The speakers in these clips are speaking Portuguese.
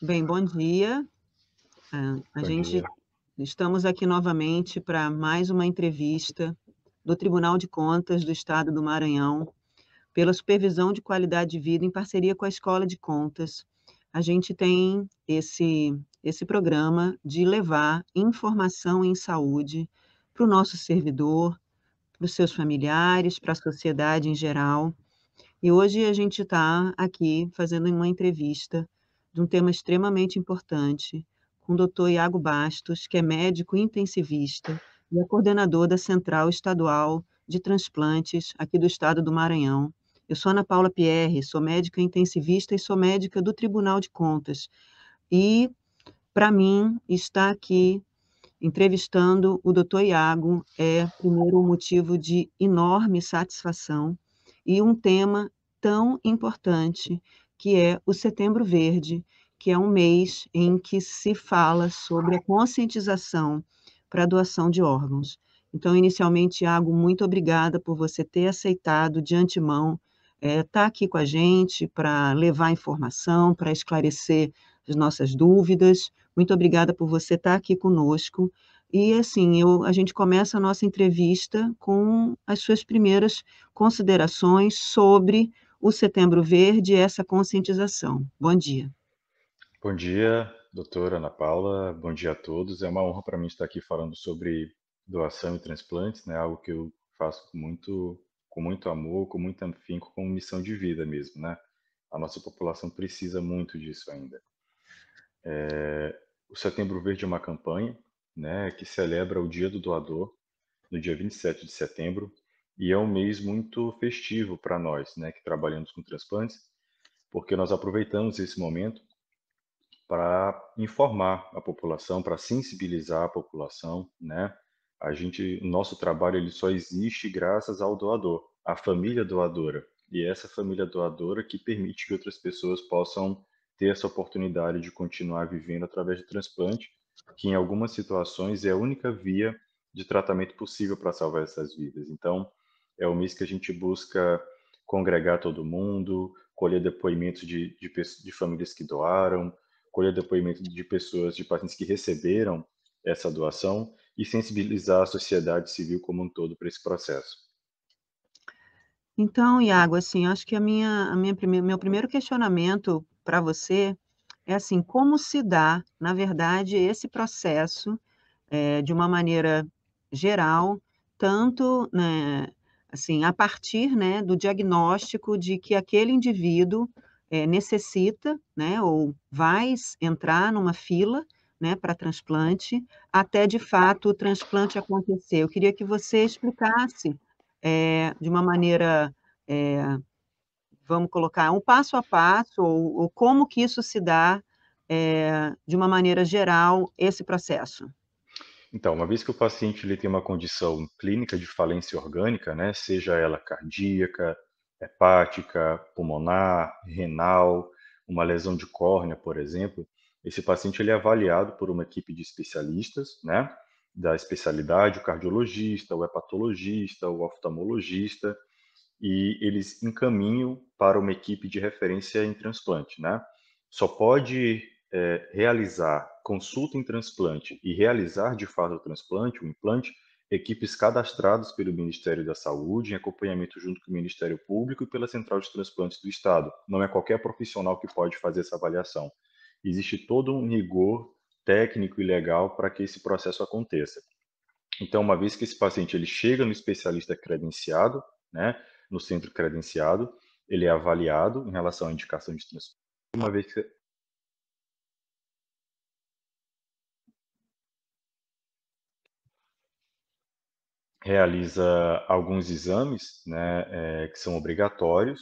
Bem, bom dia. A Bom gente dia. estamos aqui novamente para mais uma entrevista do Tribunal de Contas do Estado do Maranhão, pela supervisão de qualidade de vida em parceria com a Escola de Contas. A gente tem esse programa de levar informação em saúde para o nosso servidor, para os seus familiares, para a sociedade em geral. E hoje a gente está aqui fazendo uma entrevista de um tema extremamente importante com o doutor Iago Bastos, que é médico intensivista e é coordenador da Central Estadual de Transplantes aqui do estado do Maranhão. Eu sou Ana Paula Pierre, sou médica intensivista e sou médica do Tribunal de Contas. E, para mim, estar aqui entrevistando o doutor Iago é, primeiro, um motivo de enorme satisfação e um tema tão importante, que é o Setembro Verde, que é um mês em que se fala sobre a conscientização para a doação de órgãos. Então, inicialmente, Iago, muito obrigada por você ter aceitado de antemão, estar aqui com a gente para levar informação, para esclarecer as nossas dúvidas. Muito obrigada por você estar aqui conosco. E, assim, a gente começa a nossa entrevista com as suas primeiras considerações sobre o Setembro Verde e essa conscientização. Bom dia. Bom dia, doutora Ana Paula. Bom dia a todos. É uma honra para mim estar aqui falando sobre doação e transplantes, né? Algo que eu faço com muito amor, com muito afinco, como missão de vida mesmo, né? A nossa população precisa muito disso ainda. O Setembro Verde é uma campanha, né, que celebra o Dia do Doador, no dia 27 de setembro, e é um mês muito festivo para nós, né, que trabalhamos com transplantes, porque nós aproveitamos esse momento para informar a população, para sensibilizar a população, né? O nosso trabalho ele só existe graças ao doador, à família doadora. E é essa família doadora que permite que outras pessoas possam ter essa oportunidade de continuar vivendo através do transplante, que em algumas situações é a única via de tratamento possível para salvar essas vidas. Então, é o mês que a gente busca congregar todo mundo, colher depoimentos de famílias que doaram, colher depoimento de pessoas, de pacientes que receberam essa doação e sensibilizar a sociedade civil como um todo para esse processo. Então, Iago, assim, acho que meu primeiro questionamento para você é assim, como se dá, na verdade, esse processo, de uma maneira geral, tanto, né, assim, a partir, né, do diagnóstico de que aquele indivíduo, necessita, né, ou vai entrar numa fila, né, para transplante, até de fato o transplante acontecer. Eu queria que você explicasse, de uma maneira, eh, vamos colocar, um passo a passo, ou como que isso se dá, de uma maneira geral, esse processo. Então, uma vez que o paciente ele tem uma condição clínica de falência orgânica, né, seja ela cardíaca, hepática, pulmonar, renal, uma lesão de córnea, por exemplo, esse paciente ele é avaliado por uma equipe de especialistas, né, da especialidade, o cardiologista, o hepatologista, o oftalmologista, e eles encaminham para uma equipe de referência em transplante, né? Só pode realizar consulta em transplante e realizar de fato o transplante, o implante, equipes cadastradas pelo Ministério da Saúde, em acompanhamento junto com o Ministério Público e pela Central de Transplantes do Estado. Não é qualquer profissional que pode fazer essa avaliação. Existe todo um rigor técnico e legal para que esse processo aconteça. Então, uma vez que esse paciente ele chega no especialista credenciado, né, no centro credenciado, ele é avaliado em relação à indicação de transplante. Uma vez que realiza alguns exames, né, que são obrigatórios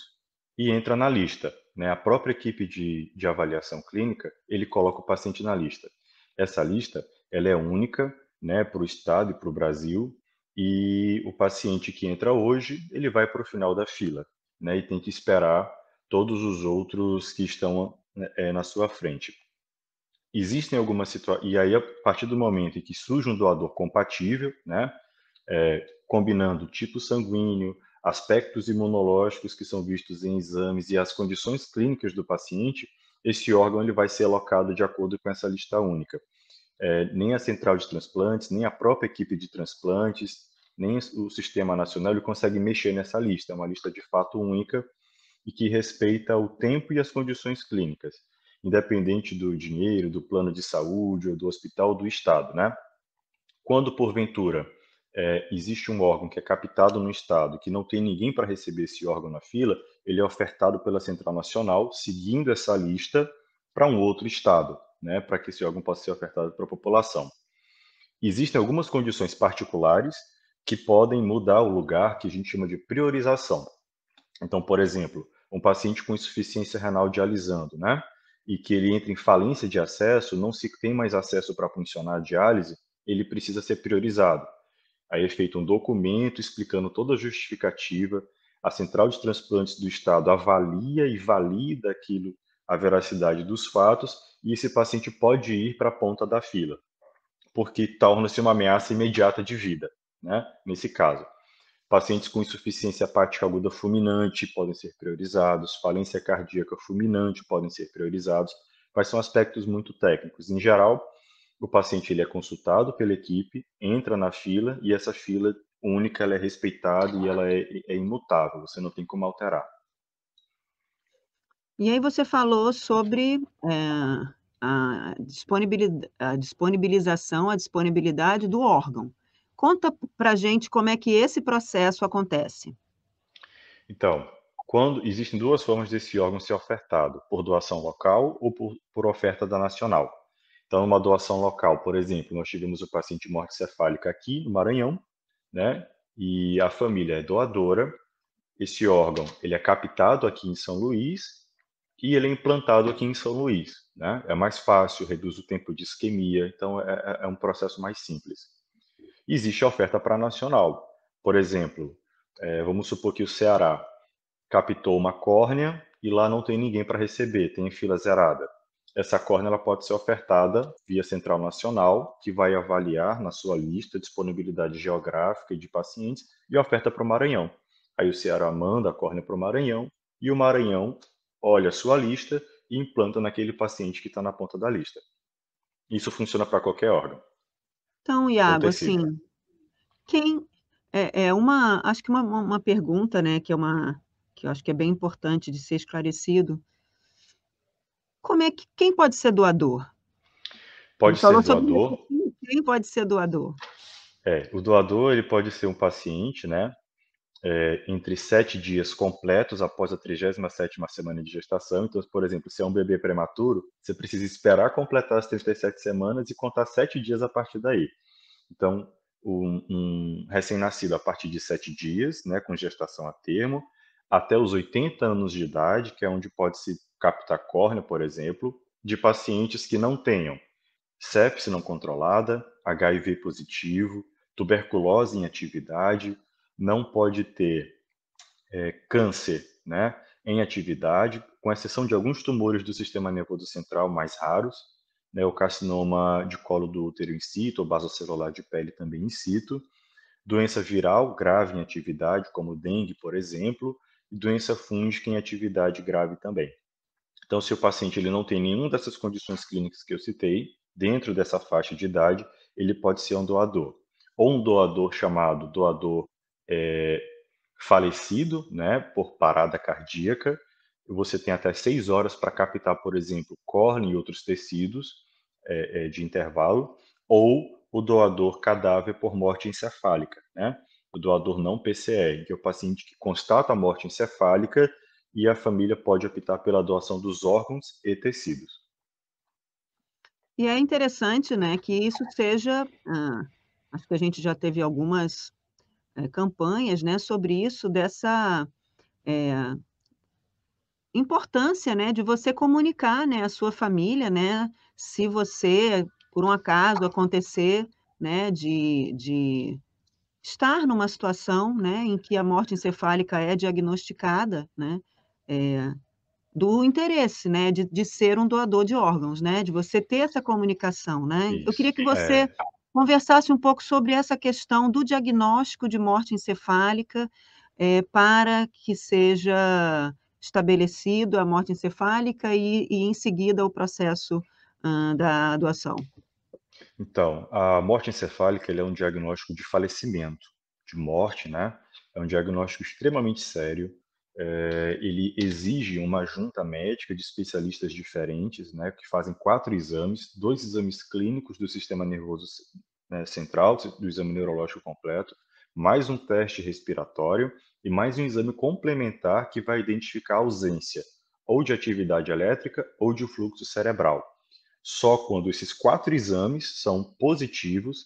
e entra na lista, né? A própria equipe de avaliação clínica, ele coloca o paciente na lista. Essa lista, ela é única, né, para o estado e para o Brasil, e o paciente que entra hoje, ele vai para o final da fila, né, e tem que esperar todos os outros que estão na sua frente. Existem algumas situações, e aí a partir do momento em que surge um doador compatível, né, combinando tipo sanguíneo, aspectos imunológicos que são vistos em exames e as condições clínicas do paciente, esse órgão ele vai ser alocado de acordo com essa lista única. Nem a central de transplantes, nem a própria equipe de transplantes, nem o Sistema Nacional ele consegue mexer nessa lista. É uma lista de fato única e que respeita o tempo e as condições clínicas, independente do dinheiro, do plano de saúde, ou do hospital, ou do estado, né? Quando, porventura, existe um órgão que é captado no estado, que não tem ninguém para receber esse órgão na fila, ele é ofertado pela Central Nacional, seguindo essa lista, para um outro estado, né, para que esse órgão possa ser ofertado para a população. Existem algumas condições particulares que podem mudar o lugar, que a gente chama de priorização. Então, por exemplo, um paciente com insuficiência renal dialisando, né? E que ele entra em falência de acesso, não se tem mais acesso para funcionar a diálise, ele precisa ser priorizado. Aí é feito um documento explicando toda a justificativa, a central de transplantes do estado avalia e valida aquilo, a veracidade dos fatos, e esse paciente pode ir para a ponta da fila, porque torna-se uma ameaça imediata de vida, né? Nesse caso. Pacientes com insuficiência hepática aguda fulminante podem ser priorizados, falência cardíaca fulminante podem ser priorizados, mas são aspectos muito técnicos. Em geral, o paciente ele é consultado pela equipe, entra na fila e essa fila única ela é respeitada e ela é imutável, você não tem como alterar. E aí você falou sobre a disponibilização, a disponibilidade do órgão. Conta para a gente como é que esse processo acontece. Então, quando existem duas formas desse órgão ser ofertado, por doação local ou por oferta da nacional. Então, uma doação local, por exemplo, nós tivemos o paciente de morte cefálica aqui no Maranhão, né? E a família é doadora. Esse órgão, ele é captado aqui em São Luís e ele é implantado aqui em São Luís, né? É mais fácil, reduz o tempo de isquemia, então é um processo mais simples. Existe a oferta para nacional. Por exemplo, vamos supor que o Ceará captou uma córnea e lá não tem ninguém para receber, tem fila zerada. Essa córnea ela pode ser ofertada via Central Nacional, que vai avaliar na sua lista disponibilidade geográfica e de pacientes e oferta para o Maranhão. Aí o Ceará manda a córnea para o Maranhão e o Maranhão olha a sua lista e implanta naquele paciente que está na ponta da lista. Isso funciona para qualquer órgão Então, ou Iago, tecido. assim, quem é uma acho que uma pergunta, né, que eu acho que é bem importante de ser esclarecido. Como é que quem pode ser doador? Ele Pode ser falou sobre doador. isso, quem pode ser doador? O doador ele pode ser um paciente, né, entre 7 dias completos após a 37ª semana de gestação. Então, por exemplo, se é um bebê prematuro, você precisa esperar completar as 37 semanas e contar 7 dias a partir daí. Então, um recém-nascido a partir de 7 dias, né, com gestação a termo, até os 80 anos de idade, que é onde pode-se captar córnea, por exemplo, de pacientes que não tenham sepse não controlada, HIV positivo, tuberculose em atividade, não pode ter câncer, né, em atividade, com exceção de alguns tumores do sistema nervoso central mais raros, né, o carcinoma de colo do útero in situ, ou basocelular de pele também in situ, doença viral grave em atividade, como dengue, por exemplo, e doença fúngica em atividade grave também. Então, se o paciente ele não tem nenhuma dessas condições clínicas que eu citei, dentro dessa faixa de idade, ele pode ser um doador. Ou um doador chamado doador é, falecido, né, por parada cardíaca. Você tem até 6 horas para captar, por exemplo, córnea e outros tecidos de intervalo. Ou o doador cadáver por morte encefálica, né? O doador não PCR, que é o paciente que constata a morte encefálica e a família pode optar pela doação dos órgãos e tecidos. E é interessante, né, que isso seja, acho que a gente já teve algumas, campanhas, né, sobre isso, dessa, eh, importância, né, de você comunicar, né, à sua família, né, se você, por um acaso, acontecer, né, de estar numa situação, né, em que a morte encefálica é diagnosticada, né, eh, do interesse, né, de ser um doador de órgãos, né, de você ter essa comunicação, né. Eu queria Isso. que você conversasse um pouco sobre essa questão do diagnóstico de morte encefálica, para que seja estabelecido a morte encefálica e em seguida o processo da doação? Então, a morte encefálica ele é um diagnóstico de falecimento, de morte, né? É um diagnóstico extremamente sério. Ele exige uma junta médica de especialistas diferentes, né, que fazem 4 exames, 2 exames clínicos do sistema nervoso, né, central, do exame neurológico completo, mais um teste respiratório e mais um exame complementar que vai identificar a ausência ou de atividade elétrica ou de fluxo cerebral. Só quando esses 4 exames são positivos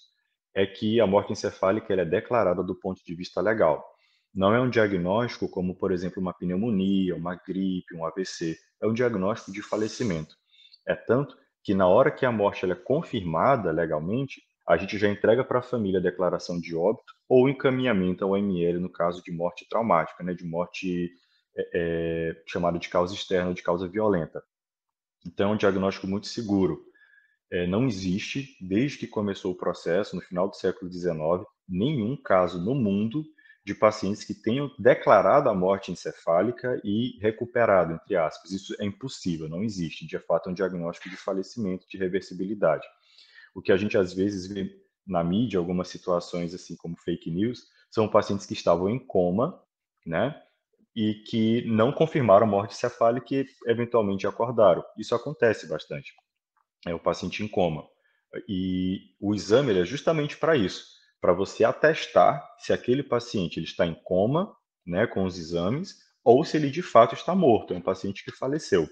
é que a morte encefálica ela é declarada do ponto de vista legal. Não é um diagnóstico como, por exemplo, uma pneumonia, uma gripe, um AVC. É um diagnóstico de falecimento. É tanto que na hora que a morte ela é confirmada legalmente, a gente já entrega para a família a declaração de óbito ou encaminhamento ao ML no caso de morte traumática, né, de morte chamada de causa externa ou de causa violenta. Então, é um diagnóstico muito seguro. Não existe, desde que começou o processo, no final do século XIX, nenhum caso no mundo de pacientes que tenham declarado a morte encefálica e recuperado, entre aspas. Isso é impossível, não existe. De fato, é um diagnóstico de falecimento, de reversibilidade. O que a gente às vezes vê na mídia, algumas situações assim como fake news, são pacientes que estavam em coma, né? E que não confirmaram a morte encefálica e eventualmente acordaram. Isso acontece bastante. É o paciente em coma. E o exame ele é justamente para isso, para você atestar se aquele paciente ele está em coma, né, com os exames, ou se ele de fato está morto, é um paciente que faleceu.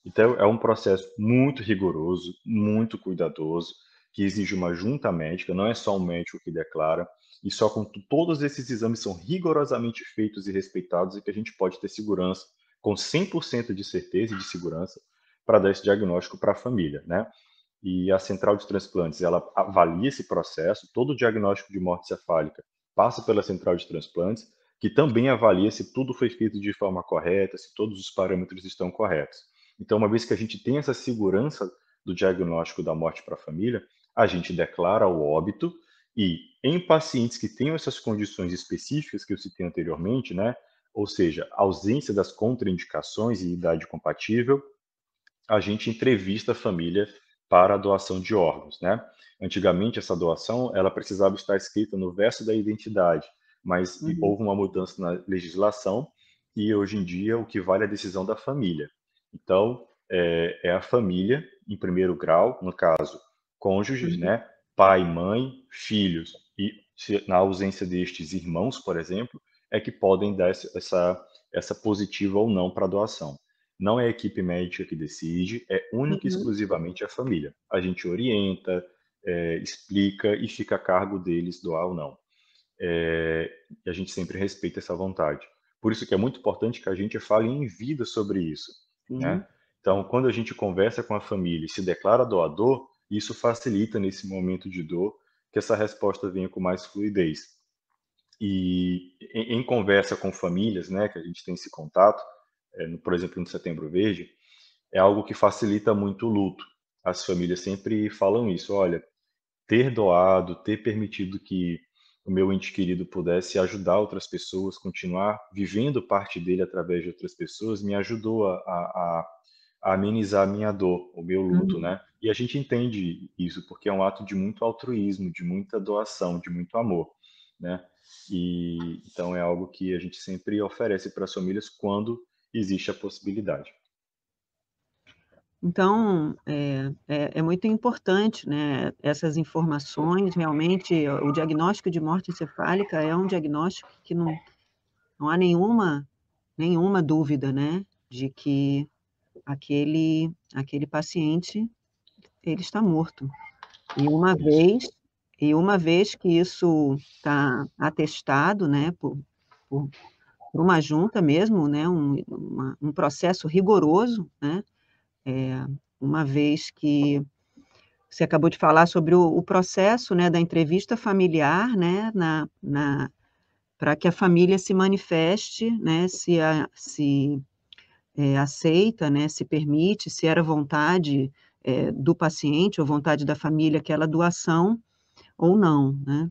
Então, é um processo muito rigoroso, muito cuidadoso, que exige uma junta médica, não é só um médico que declara, e só com todos esses exames são rigorosamente feitos e respeitados e que a gente pode ter segurança, com 100% de certeza e de segurança, para dar esse diagnóstico para a família, né? E a central de transplantes, ela avalia esse processo, todo o diagnóstico de morte cefálica passa pela central de transplantes, que também avalia se tudo foi feito de forma correta, se todos os parâmetros estão corretos. Então, uma vez que a gente tem essa segurança do diagnóstico da morte para a família, a gente declara o óbito e em pacientes que tenham essas condições específicas que eu citei anteriormente, né, ou seja, ausência das contraindicações e idade compatível, a gente entrevista a família para a doação de órgãos, né? Antigamente essa doação ela precisava estar escrita no verso da identidade, mas Uhum, houve uma mudança na legislação e hoje em dia o que vale é a decisão da família. Então é a família em primeiro grau, no caso cônjuges, uhum, né? Pai, mãe, filhos e na ausência destes irmãos, por exemplo, é que podem dar essa positiva ou não para a doação. Não é a equipe médica que decide, é única e uhum. exclusivamente a família. A gente orienta, explica e fica a cargo deles doar ou não. E a gente sempre respeita essa vontade. Por isso que é muito importante que a gente fale em vida sobre isso, né? Sim. Então, quando a gente conversa com a família e se declara doador, isso facilita nesse momento de dor que essa resposta venha com mais fluidez. E em conversa com famílias, né, que a gente tem esse contato, por exemplo, no Setembro Verde, é algo que facilita muito o luto. As famílias sempre falam isso, olha, ter doado, ter permitido que o meu ente querido pudesse ajudar outras pessoas, continuar vivendo parte dele através de outras pessoas, me ajudou a amenizar a minha dor, o meu luto, Uhum. né? E a gente entende isso porque é um ato de muito altruísmo, de muita doação, de muito amor, né? E então é algo que a gente sempre oferece para as famílias quando existe a possibilidade. Então, é muito importante, né, essas informações. Realmente, o diagnóstico de morte encefálica é um diagnóstico que não há nenhuma dúvida, né, de que aquele paciente, ele está morto. E uma Isso. vez e uma vez que isso está atestado, né, por por uma junta mesmo, né, um processo rigoroso, né, eh, uma vez que você acabou de falar sobre o processo, né, da entrevista familiar, né, na para que a família se manifeste, né, se aceita, né, se permite, se era vontade, do paciente ou vontade da família aquela doação ou não, né.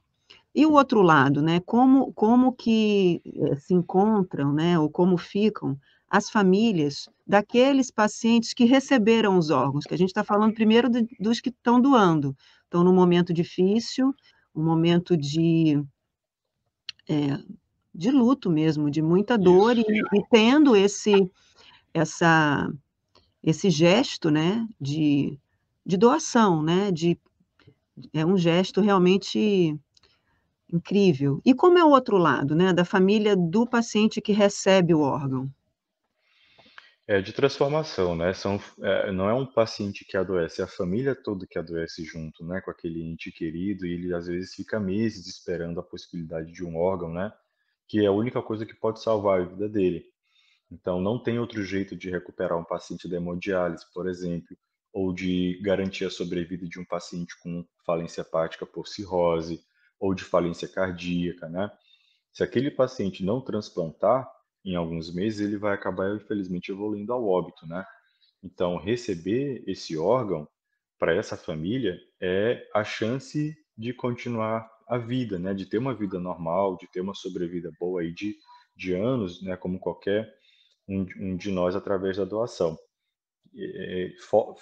E o outro lado, né, como que, se encontram, né, ou como ficam as famílias daqueles pacientes que receberam os órgãos, que a gente está falando primeiro dos que estão doando. Estão num momento difícil, um momento de luto mesmo, de muita dor, Isso. e tendo essa, esse gesto, né, de doação, né, é um gesto realmente incrível. E como é o outro lado, né, da família do paciente que recebe o órgão? É de transformação, né? Não é um paciente que adoece, é a família toda que adoece junto, né? Com aquele ente querido, e ele às vezes fica meses esperando a possibilidade de um órgão, né? Que é a única coisa que pode salvar a vida dele. Então, não tem outro jeito de recuperar um paciente da hemodiálise, por exemplo, ou de garantir a sobrevida de um paciente com falência hepática por cirrose, ou de falência cardíaca, né? Se aquele paciente não transplantar, em alguns meses ele vai acabar, infelizmente, evoluindo ao óbito, né? Então, receber esse órgão para essa família é a chance de continuar a vida, né? De ter uma vida normal, de ter uma sobrevida boa aí de anos, né? Como qualquer um de nós através da doação.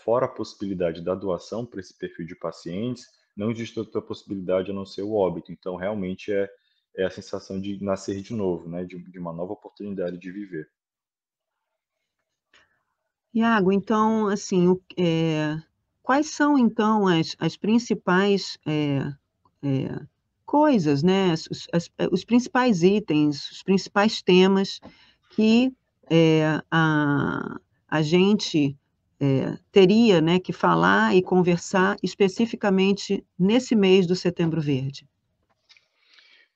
Fora a possibilidade da doação para esse perfil de pacientes, não existe outra possibilidade a não ser o óbito. Então, realmente é a sensação de nascer de novo, né? De uma nova oportunidade de viver. Iago, então, assim, quais são então as principais, coisas, né, os principais itens, os principais temas que, a gente, teria, né, que falar e conversar especificamente nesse mês do Setembro Verde?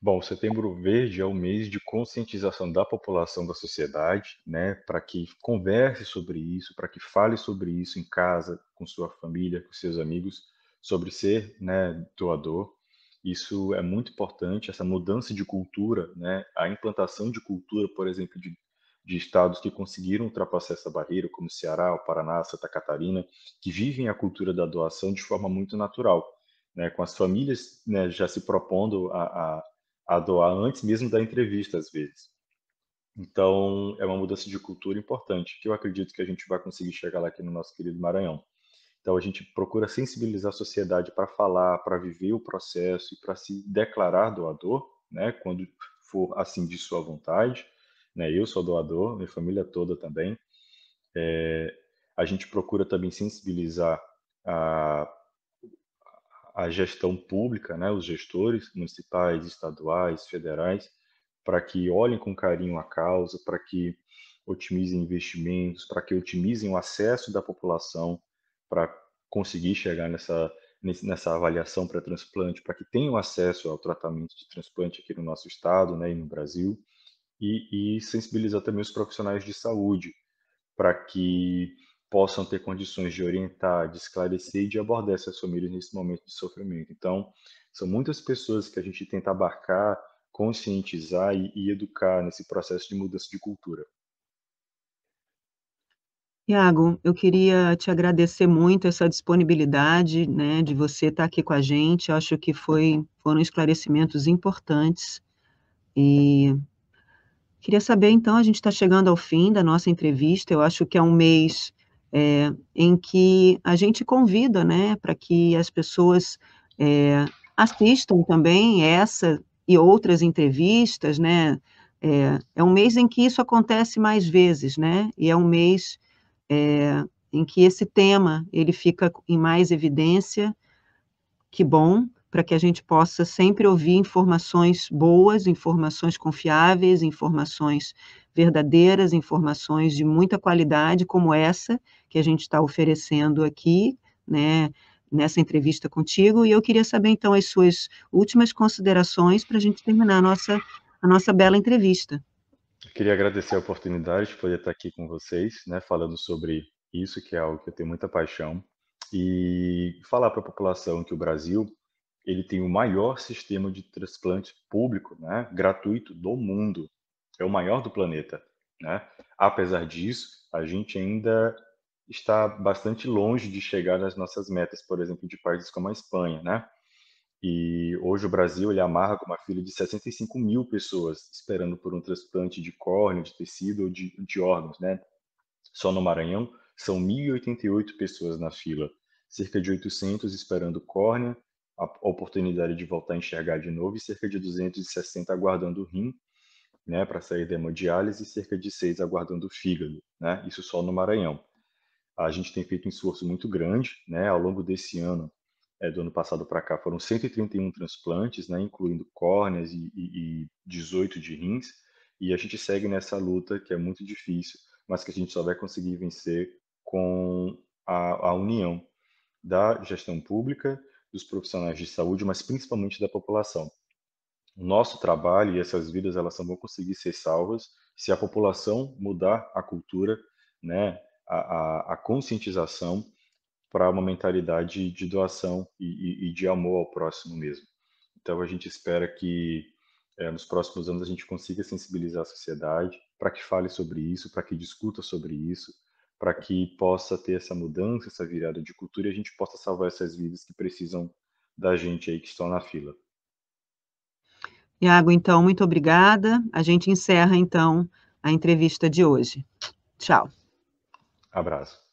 Bom, o Setembro Verde é o mês de conscientização da população, da sociedade, né, para que converse sobre isso, para que fale sobre isso em casa, com sua família, com seus amigos, sobre ser, né, doador. Isso é muito importante, essa mudança de cultura, né, a implantação de cultura, por exemplo, de estados que conseguiram ultrapassar essa barreira, como o Ceará, o Paraná, Santa Catarina, que vivem a cultura da doação de forma muito natural, né, com as famílias, né, já se propondo a doar antes mesmo da entrevista, às vezes. Então, é uma mudança de cultura importante, que eu acredito que a gente vai conseguir chegar lá aqui no nosso querido Maranhão. Então, a gente procura sensibilizar a sociedade para falar, para viver o processo e para se declarar doador, né, quando for assim de sua vontade. Né, eu sou doador, minha família toda também. A gente procura também sensibilizar a, a gestão pública, né, os gestores municipais, estaduais, federais, para que olhem com carinho a causa, para que otimizem investimentos, para que otimizem o acesso da população para conseguir chegar nessa avaliação para transplante, para que tenham acesso ao tratamento de transplante aqui no nosso estado, né, e no Brasil, e sensibilizar também os profissionais de saúde para que possam ter condições de orientar, de esclarecer e de abordar essas famílias nesse momento de sofrimento. Então, são muitas pessoas que a gente tenta abarcar, conscientizar e educar nesse processo de mudança de cultura. Iago, eu queria te agradecer muito essa disponibilidade, né, de você estar aqui com a gente. Eu acho que foram esclarecimentos importantes. E queria saber, então, a gente está chegando ao fim da nossa entrevista. Eu acho que é um mês, em que a gente convida, né, para que as pessoas, assistam também essa e outras entrevistas, né. É um mês em que isso acontece mais vezes, né, e é um mês, em que esse tema ele fica em mais evidência. Que bom, para que a gente possa sempre ouvir informações boas, informações confiáveis, informações verdadeiras, informações de muita qualidade, como essa que a gente está oferecendo aqui, né, nessa entrevista contigo. E eu queria saber, então, as suas últimas considerações para a gente terminar a nossa bela entrevista. Eu queria agradecer a oportunidade de poder estar aqui com vocês, né, falando sobre isso, que é algo que eu tenho muita paixão, e falar para a população que o Brasil ele tem o maior sistema de transplante público, né, gratuito do mundo. É o maior do planeta, né? Apesar disso, a gente ainda está bastante longe de chegar nas nossas metas, por exemplo, de países como a Espanha, né? E hoje o Brasil ele amarga uma fila de 65 mil pessoas esperando por um transplante de córnea, de tecido ou de órgãos, né? Só no Maranhão são 1.088 pessoas na fila, cerca de 800 esperando córnea, a oportunidade de voltar a enxergar de novo e cerca de 260 aguardando o rim, né, para sair da hemodiálise e cerca de 6 aguardando o fígado, né? Isso só no Maranhão. A gente tem feito um esforço muito grande, né? Ao longo desse ano, do ano passado para cá, foram 131 transplantes, né? Incluindo córneas e 18 de rins. E a gente segue nessa luta que é muito difícil, mas que a gente só vai conseguir vencer com a união da gestão pública, dos profissionais de saúde, mas principalmente da população. O nosso trabalho e essas vidas elas só vão conseguir ser salvas se a população mudar a cultura, né, a conscientização para uma mentalidade de doação e de amor ao próximo mesmo. Então a gente espera que nos próximos anos a gente consiga sensibilizar a sociedade para que fale sobre isso, para que discuta sobre isso, para que possa ter essa mudança, essa virada de cultura e a gente possa salvar essas vidas que precisam da gente aí que estão na fila. Iago, então, muito obrigada. A gente encerra, então, a entrevista de hoje. Tchau. Abraço.